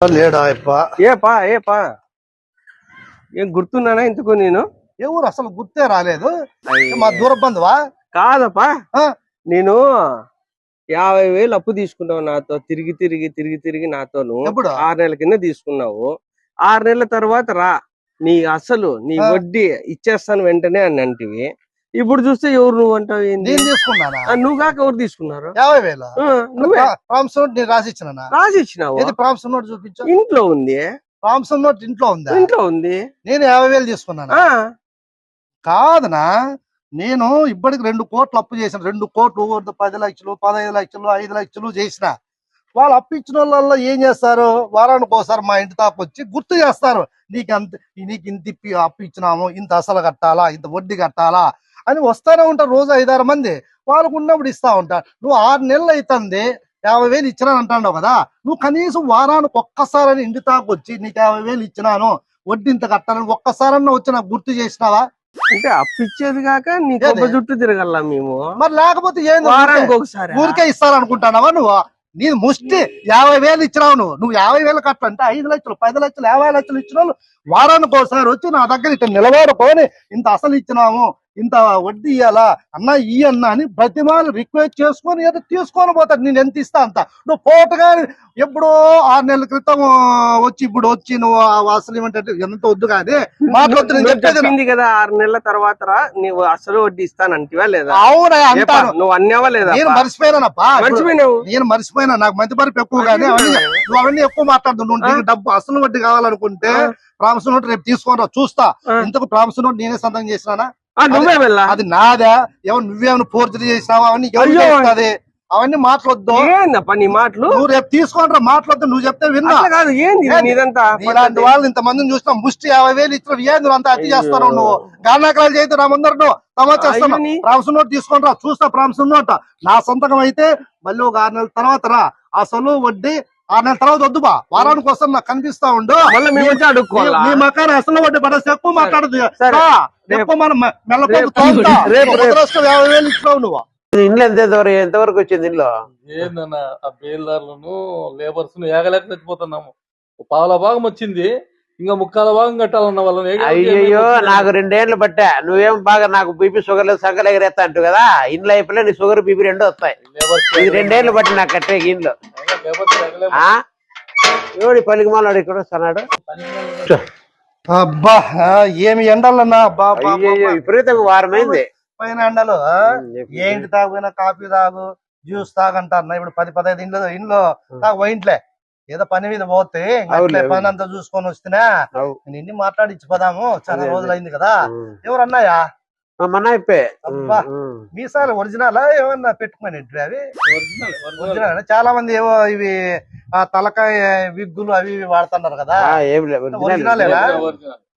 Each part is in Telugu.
లేడా ఏపా ఏం గుర్తున్నానా ఇంతకు నేను ఎవరు అసలు గుర్తే రాలేదు. మా దూర బంధువా? కాదప్పా, నేను 50,000 అప్పు తీసుకున్నావు నాతో. తిరిగి నాతోను 6 నెలల కింద తీసుకున్నావు. 6 నెలల తర్వాత రా, నీ అసలు నీ వడ్డీ ఇచ్చేస్తాను వెంటనే అని అంటివి. ఇప్పుడు చూస్తే ఎవరు నువ్వు అంటావు? ఏంది నువ్వు కాక ఎవరు తీసుకున్నారు? 50,000 రాసిచ్చినావు. చూపించు. ఇంట్లో ఉంది. ఇంట్లో ఉంది. నేను 50,000 తీసుకున్నాను. కాదనా, నేను ఇప్పటికి 2 కోట్లు అప్పు చేసిన. 2 కోట్లు 10 లక్షలు 15 లక్షలు 5 లక్షలు చేసిన. వాళ్ళు అప్పు ఇచ్చిన వాళ్ళ ఏం చేస్తారు, వారానికి ఒకసారి మా ఇంటి తాపు వచ్చి గుర్తు చేస్తారు. నీకు ఇంత అప్పు ఇచ్చినాము, ఇంత అసలు కట్టాలా, ఇంత వడ్డీ కట్టాలా అని వస్తానే ఉంటారు. రోజు 5-6 మంది. వాళ్ళకు ఉన్నప్పుడు ఇస్తా ఉంటా. నువ్వు 6 నెలలు అవుతుంది 50,000 ఇచ్చినాను అంటావు కదా. నువ్వు కనీసం వారానికి ఒక్కసారి ఇంటి తాకు వచ్చి నీకు 50,000 ఇచ్చినాను, వడ్డీ ఇంత కట్టాలని ఒక్కసారన్నా వచ్చి నాకు గుర్తు చేసినావా? అంటే అప్పు ఇచ్చేది కాక నీకు చుట్టూ తిరగల్లా మేము. మరి లేకపోతే ఏంది, ఒకసారి ఊరికే ఇస్తారనుకుంటానావా నువ్వు? నీ ముష్టి 50,000 ఇచ్చినావు. నువ్వు 50,000 కట్టంటే 5 లక్షలు 10 లక్షలు 50 లక్షలు ఇచ్చిన వాళ్ళు వారానికి ఒకసారి వచ్చి నా దగ్గర ఇట్లా నిలబడుకొని ఇంత అసలు ఇచ్చినాము, ఇంత వడ్డీ ఇయ్యాలా అన్నా ఈ అన్నా అని ప్రతిమాలు రిక్వెస్ట్ చేసుకొని ఏదో తీసుకొని పోతాడు. నేను ఎంత ఇస్తా అంత. నువ్వు పోటగా ఎప్పుడో 6 నెలల క్రితం వచ్చి ఇప్పుడు వచ్చి నువ్వు అసలు ఏమంటే ఎంత వద్దు కానీ చెప్పింది కదా. 6 నెలల తర్వాత నువ్వు అసలు వడ్డీ ఇస్తానంటివా లేదా? అవునా అంటాను. నువ్వు అన్నావా లేదా? నేను మర్చిపోయినానప్పా. నేను మర్చిపోయినా. నాకు మంచి మరపు ఎక్కువ కానీ నువ్వు అవన్నీ ఎక్కువ మాట్లాడుతున్నావు. నువ్వు నీకు డబ్బు అసలు వడ్డీ కావాలనుకుంటే ప్రామిస్ నోట్ రేపు తీసుకొని చూస్తా. ఇంతకు ప్రామిస్ నోట్ నేనే సంతకం చేసినానా? అది నాదా? ఎవరు నువ్వేమైనా ఫోర్జరీ చేసినావా? అవన్నీ ఎవరు అవన్నీ మాట్లాడొద్దు. నీ మాటలు నువ్వు రేపు తీసుకుంటా మాట్లాడద్దు. నువ్వు చెప్తే విన్నా. ఇలాంటి వాళ్ళు ఇంతమందిని చూసినా ముష్టి 50,000 ఇచ్చిన ఏంది అంత అతి చేస్తాను నువ్వు? గానాకాలు చేస్తే నా ముందర నువ్వు తమాచేస్తాను. ప్రామిస్ నోట్ తీసుకుంటా చూస్తా. ప్రామిస్ నోట్ నా సొంతకం అయితే మళ్ళీ ఒక 6 నెలల తర్వాత రా. అసలు వడ్డీ 6 నెలల తర్వాత వద్దు బా. వారానికి వస్తాను నాకు కనిపిస్తా ఉండు. నీ మకాన అసలు వడ్డీ పడేసి ఎక్కువ మాట్లాడదు. ఎక్కువ మనం మెల్లపోతు 50,000 ఇచ్చినావు నువ్వు. ఇంట్లో ఎంతవరకు వచ్చింది? ఇంట్లో ఏందన్నా ఆ బేల్దారులను లేబర్స్ ఏగలేక చచ్చిపోతున్నాము. పావుల భాగం వచ్చింది, ఇంకా 3/4 భాగం కట్టాలన్న వాళ్ళని. అయ్యో నాకు 2 ఏళ్ళు పట్టా. నువ్వేం బాగా నాకు బీపీ షుగర్ లేదు సంకలు ఎగరేస్తా అంటు కదా. ఇంట్లో అయిపోయి నీ షుగర్ బీపీ 2 వస్తాయి. ఇది 2 ఏళ్ళు పట్టి నాకు కట్టే ఇంట్లో. ఎవడి పలికిమాలాడు ఇక్కడ వస్తున్నాడు. అబ్బా ఏమి ఎండలన్నా విపరీతంగా వారమైంది. పైన ఎండలు ఏంటి తాగునా కాఫీ తాగు జ్యూస్ తాగంటారు. ఇప్పుడు 10-15 ఇంట్లో తాగు ఇంట్లే ఏదో పని మీద పోతే పని అంతా చూసుకొని వస్తున్నా. నిన్ను మాట్లాడిచ్చిపోదాము, చాలా రోజులైంది కదా. ఎవరన్నాయా? అబ్బా మీసాలు ఒరిజినల్ ఏమన్నా పెట్టుకుని అవి ఒరిజినల్. చాలా మంది ఏవో ఇవి తలకాయ విగ్గులు అవి వాడుతున్నారు కదా. ఒరిజినలేనా?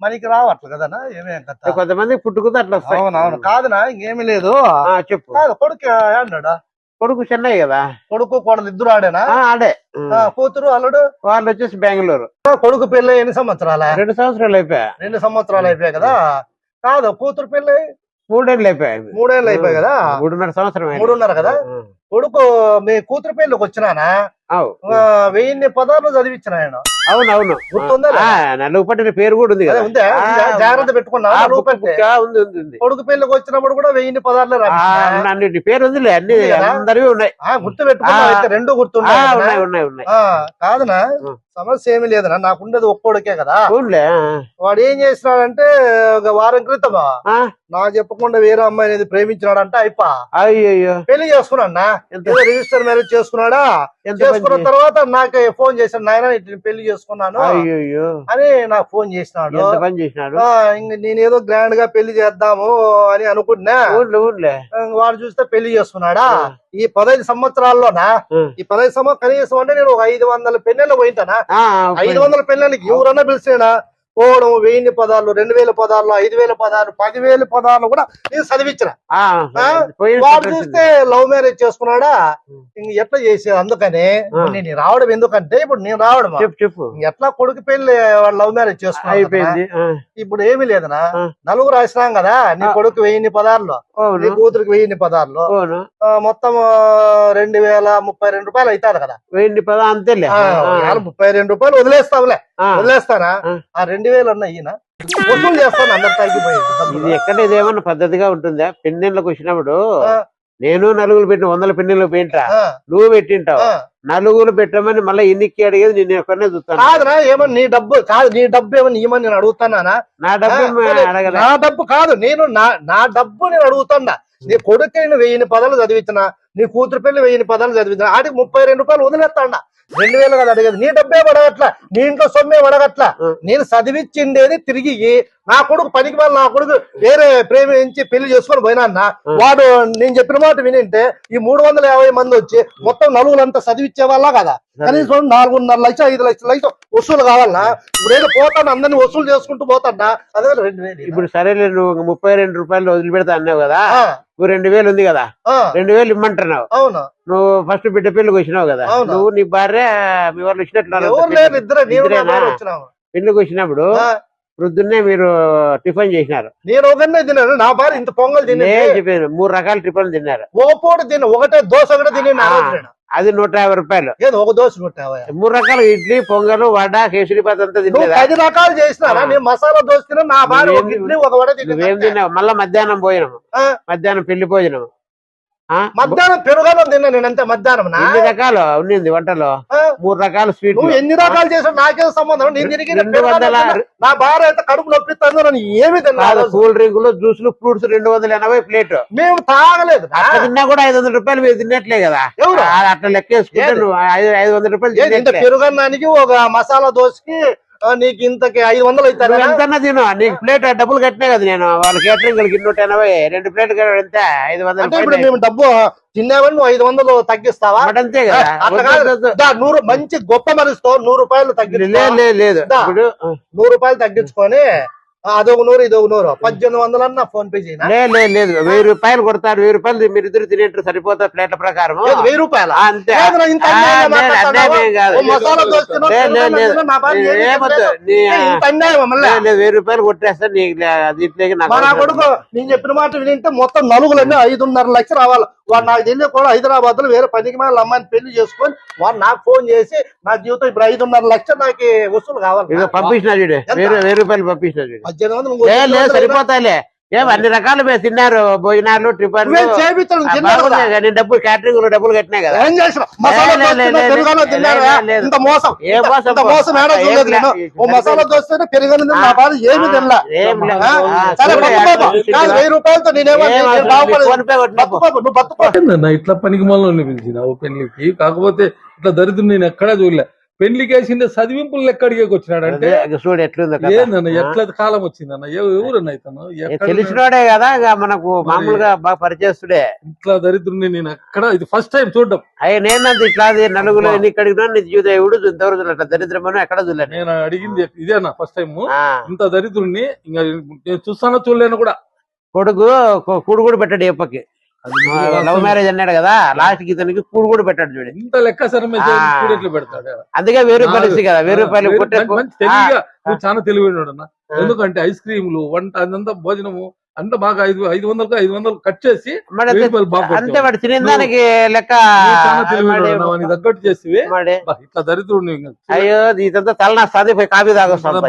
మనకి రావట్లే కదా. ఏమేం కదా కొంతమంది పుట్టుకుతా అట్లా. అవునవును. కాదునా ఇంకేమీ లేదు. చెప్పు. కాదు కొడుకు అన్నాడా? కొడుకు చెన్నై కదా. కొడుకు కోడలు ఇద్దరు ఆడేనా? ఆడే. కూతురు అల్లుడు వాళ్ళు వచ్చేసి బెంగళూరు. కొడుకు పెళ్ళి ఎన్ని సంవత్సరాల? 2 సంవత్సరాలు అయిపోయా. 2 సంవత్సరాలు అయిపోయాయి కదా. కాదు కూతురు పెళ్ళి 3 ఏళ్ళు అయిపోయాయి. 3 ఏళ్ళు అయిపోయాయి కదా. 3.5 సంవత్సరం 3.5 కదా. కొడుకు మీ కూతురు పెళ్ళికి వచ్చినానా 1000 పదాలు చదివించిన ఆయన. అవునవును గుర్తుందా? నలుగు పట్టిన పేరు కూడా ఉంది కదా. జాగ్రత్త పెట్టుకున్నా. కొడుకు పెళ్లికి వచ్చినప్పుడు కూడా 1000 పదాలు అన్నిటి పేరు ఉందిలే. అన్ని అందరివి ఉన్నాయి. గుర్తు పెట్టుకున్నా. 2 గుర్తున్నాయి. కాదనా సమస్య ఏమి లేదనా. నాకుండేది ఒక్కోడికే కదా. వాడు ఏం చేసినాడంటే ఒక వారం క్రితమా నాకు చెప్పకుండా వేరే అమ్మాయి అనేది ప్రేమించినాడంటే అయ్యో పెళ్లి చేసుకున్నా. రిజిస్టర్ మ్యారేజ్ చేసుకున్నాడా? చేసుకున్న తర్వాత నాకు ఫోన్ చేశాడు, నాయన పెళ్లి చేసుకున్నాను అని నాకు ఫోన్ చేసినాడు. నేనేదో గ్రాండ్ గా పెళ్లి చేద్దాము అని అనుకున్నా. వాడు చూస్తే పెళ్లి చేసుకున్నాడా. ఈ 15 సంవత్సరాల్లోనా ఈ 15 సంవత్సరం కనీసం అంటే నేను ఒక 500 పెళ్ళిళ్ళు పోయింటానా. 500 పెళ్ళిళ్ళకి ఎవరన్నా పిలిచినా పోవడం 1000 పదాలు 2000 పదాలు 5000 పదాలు 10,000 పదాలు కూడా నేను చదివించిన. వాడు చూస్తే లవ్ మ్యారేజ్ చేసుకున్నాడా ఇంక ఎట్లా చేసేది. అందుకని నేను రావడం ఎందుకంటే ఇప్పుడు నేను రావడం చెప్పు ఎట్లా కొడుకు పెళ్లి లవ్ మ్యారేజ్ చేసుకున్నాడు. ఇప్పుడు ఏమీ లేదనా, నలుగురు రాసినాం కదా, నీ కొడుకు 1000 పదాల్లో, నీ కూతురికి 1000 పదాల్లో, మొత్తం 2032 రూపాయలు అవుతాడు కదా. 1000 పదాలు అంతేలే, 32 రూపాయలు వదిలేస్తానా. ఆ 2000 అన్న ఈయన వసూలు చేస్తాను. అందరు తగ్గిపోయింది. ఇది ఎక్కడ ఇదేమన్నా పద్ధతిగా ఉంటుందా? పెన్నెళ్ళకి వచ్చినప్పుడు నేను నలుగురు పెట్టిన 100 పెన్నెళ్ళు పెయింటా, నువ్వు పెట్టింటావు. నలుగురు పెట్టమని మళ్ళీ ఎన్నికి అడిగేది నేను ఎక్కడనే చూస్తాను. కాదురా, ఏమన్నా నీ డబ్బు కాదు, నీ డబ్బు ఏమన్నా ఇవ్వమని నేను అడుగుతానా? నా డబ్బు అడగదా? నా డబ్బు కాదు, నేను నా డబ్బు నేను అడుగుతున్నా. నీ కొడుకు 1000 పదాలు చదివించిన, నీ కూతురు పెళ్లి 1000 పదాలు చదివించిన, ఆడికి 32 రూపాయలు వదిలేస్తాడా. 2000 కదా అడిగేది. నీ డబ్బే పడగట్లా, నీ ఇంట్లో సొమ్మే పడగట్లా. నేను చదివించిండేది తిరిగి నా కొడుకు పనికి వాళ్ళు నా కొడుకు వేరే ప్రేమించి పెళ్లి చేసుకొని పోయినా అన్న, వాడు నేను చెప్పిన మాట వినింటే ఈ 350 మంది వచ్చి మొత్తం నలుగురంతా చదివించే వాళ్ళ కదా. కనీసం 4.5 లక్షలు 5 లక్షలు వసూలు కావాలన్నా. ఇప్పుడు ఏదో పోతాను అందరినీ వసూలు చేసుకుంటూ పోతాడా. అదే 2000. ఇప్పుడు సరేలే, నువ్వు 32 రూపాయలు వదిలిపెడతా అన్నావు కదా, నువ్వు 2000 ఉంది కదా, 2000 ఇమ్మంటున్నావు. అవును, నువ్వు ఫస్ట్ బిడ్డ పెళ్లికి వచ్చినావు కదా, నువ్వు నీ భార్య మీ వాళ్ళు వచ్చినట్లు పెళ్లికి వచ్చినప్పుడు ప్రొద్దున్నే మీరు టిఫిన్ చేసినారు. నేను ఒకనే తిన్నాను, నా భార్య ఇంత పొంగల్ చెప్పాను. 3 రకాల టిఫిన్ తిన్నారు. ఓ పూట తిన్న, ఒకటే దోశ కూడా తిని అది 150 రూపాయలు. ఒక దోశ 150. 3 రకాల ఇడ్లీ, పొంగల్, వడ, కేసరిబాత్ అంతా తిన్నా. 10 రకాలు చేసినారా? నేను మసాలా దోశ తిన్నా, నా భార్య ఒక ఇడ్లీ ఒక వడ నువ్వేం తిన్నావు? మళ్ళా మధ్యాహ్నం భోజనం, మధ్యాహ్నం పెళ్లి భోజనం, మధ్యాహ్నం పెరుగన్నం తిన్నా నేను అంతే. మధ్యాహ్నం 2 రకాలు ఉన్నింది వంటలో, 3 రకాల స్వీట్. నువ్వు ఎన్ని రకాలు చేసావు నాకేం సంబంధం? నేను తిరిగి 200 నా భార్య అయితే కడుపు నొప్పిస్తాను, నన్ను ఏమి తిన్నా. కూల్ డ్రింకులు, జ్యూసులు, ఫ్రూట్స్ 280 ప్లేట్. మేము తాగలేదు. తిన్నా కూడా 500 రూపాయలు మీరు తిన్నట్లే కదా. అట్లా లెక్కేసుకుంటే నువ్వు 500 రూపాయలు. పెరుగన్నానికి ఒక మసాలా దోశకి నీకు ఇంతకి 500 అవుతారు. ఎంతన్నా తిను, నీకు ప్లేట్ డబ్బులు కట్టినా కదా. నేను వాళ్ళ కేటరింగ్ 280, 2 ప్లేట్ ఎంత 500. ఇప్పుడు మేము డబ్బు తిన్నామని నువ్వు 500 తగ్గిస్తావా? అంతే కదా. 100 మంచి గొప్ప మనిషితో 100 రూపాయలు లేదు. ఇప్పుడు 100 రూపాయలు తగ్గించుకొని అదొక 100 ఇదొక 100 1800 అన్న ఫోన్ పే చేయనా? లేదు 1000 రూపాయలు కొడతారు. 1000 రూపాయలు మీరు ఇద్దరు తినేట్టు సరిపోతారు ప్లేట్ల ప్రకారం. 1000 రూపాయలు అంతే. లేదు 1000 రూపాయలు కొట్టేస్తారు దీంట్లోకి. నా కొడుకు నేను చెప్పిన మాట వింటే మొత్తం నలుగులన్నీ 5.5 లక్షలు రావాలి. వాడు నాకు తెలియ కూడా హైదరాబాద్ లో వేరే 10 మంది అమ్మాయిని పెళ్లి చేసుకొని వాడు నాకు ఫోన్ చేసి నా జీవితం ఇప్పుడు 5.5 లక్షలు నాకు వసూలు కావాలి. పంపించిన చూడు, 1000 రూపాయలు పంపించిన చూడు. 1800 సరిపోతాయిలే. అన్ని రకాలు మీరు తిన్నారు, భోజనాలు, టిఫిన్. నేను డబ్బులు క్యాటరింగ్ డబ్బులు కట్టినా కదా. మసాలా దోశ పెరుగను నా బాధ ఏమి తినలా. 1000 రూపాయలతో ఇట్లా పనికి మళ్ళీ పిలిచినావు పెళ్లికి. కాకపోతే ఇట్లా దరిద్రం నేను ఎక్కడా చూడలే. పెళ్లికి వేసిండే చదివింపులు లెక్క అడిగేకి వచ్చినాడు అంటే చూడు ఎట్లుంది. ఏందన్న ఎట్లా కాలం వచ్చిందన్న? ఎవరన్నా ఇతను తెలిసినోడే కదా, మనకు మామూలుగా బాగా పరిచయస్తుడే. ఇట్లా దరిద్రుని నేను ఎక్కడ ఇది ఫస్ట్ టైం చూడడం. నేనంత ఇట్లా నలుగురు ఎన్నిక అడిగినా నీ జీవితం ఇంతవరకు అట్లా దరిద్రమని ఎక్కడ చూడలేదు. నేను అడిగింది ఇదేనా ఫస్ట్ టైం. ఇంత దరిద్రుని ఇంకా నేను చూస్తానో చూడలేను కూడా. కొడుకు కూడు కూడా పెట్టాడు ఎప్పకి. లవ్ మ్యారేజ్ అన్నాడు కదా, లాస్ట్ కి ఇతనికి కూడు కూడా పెట్టాడు చూడు. ఇంత లెక్క సరే పెడతాడు. అందుకే 1000 రూపాయలు ఇస్తుంది కదా. 1000 రూపాయలు నువ్వు చాలా తెలివైనడు అన్న. ఎందుకంటే ఐస్ క్రీములు, వంట, అదంతా భోజనము అంతా బాగా 500 కట్ చేసి అంతే వాడు తినేదానికి లెక్క తగ్గట్టు చేసి ఇట్లా దరిద్రుడు. అయ్యో ఇదంతా తలనాస్తుంది, పోయి కాఫీ తాగొస్తాను.